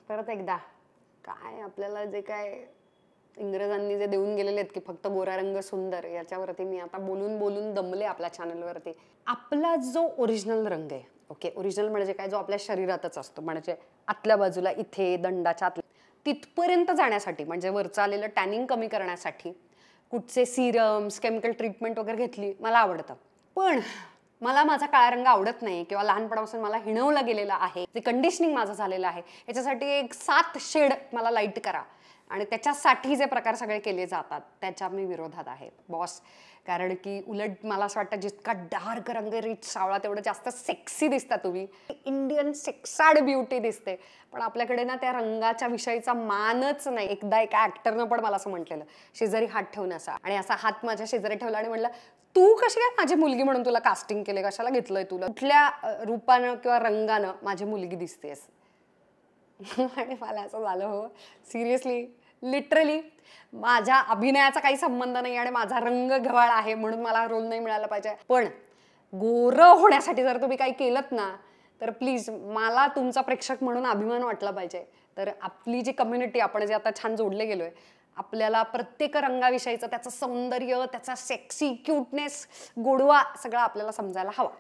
परत एकदा काय आपल्याला जे काय इंग्रजांनी जे देऊन गेलेले आहेत की फक्त गोरा रंग सुंदर, याच्यावरती मी आता बोलून बोलून दमले आपल्या चॅनलवरती. आपला जो ओरिजिनल रंग आहे, ओके, ओरिजिनल म्हणजे काय, जो आपल्या शरीरातच असतो, म्हणजे आतल्या बाजूला इथे दंडाच्या आतल्या तिथपर्यंत जाण्यासाठी, म्हणजे वरचं आलेलं टॅनिंग कमी करण्यासाठी कुठचे सिरम्स, केमिकल ट्रीटमेंट वगैरे घेतली, मला आवडतं. पण मला माझा काळा रंग आवडत नाही किंवा लहानपणापासून मला हिणवलं गेलेलं आहे, जे कंडिशनिंग माझं झालेलं आहे, याच्यासाठी एक 7 शेड मला लाईट करा. आणि त्याच्यासाठी जे प्रकार सगळे केले जातात त्याच्या मी विरोधात आहे बॉस. कारण की उलट मला असं वाटतं जितका डार्क रंग, रिच सावळा, तेवढं जास्त सेक्सी दिसता तुम्ही. इंडियन सेक्साड ब्युटी दिसते. पण आपल्याकडे ना त्या रंगाच्या विषयीचा मानच नाही. एकदा एका ॲक्टरनं पण मला असं म्हटलेलं, शेजारी हात ठेवून असा, आणि असा हात माझ्या शेजारी ठेवला आणि म्हटलं, तू कशी काय माझी मुलगी म्हणून तुला कास्टिंग केले, कशाला घेतलंय तुला, कुठल्या रूपानं किंवा रंगानं माझी मुलगी दिसतेस. आणि मला असं झालं, हो सिरियसली, लिटरली माझ्या अभिनयाचा काही संबंध नाही आणि माझा रंग गव्हाळ आहे म्हणून मला रोल नाही मिळाला पाहिजे. पण गोरं होण्यासाठी जर तुम्ही काही केलंत ना, तर प्लीज मला तुमचा प्रेक्षक म्हणून अभिमान वाटला पाहिजे. तर आपली जी कम्युनिटी, आपण जे आता छान जोडले गेलोय, आपल्याला प्रत्येक रंगाविषयीचं त्याचं सौंदर्य, त्याचा सेक्सी क्यूटनेस, गोडवा सगळं आपल्याला समजायला हवा.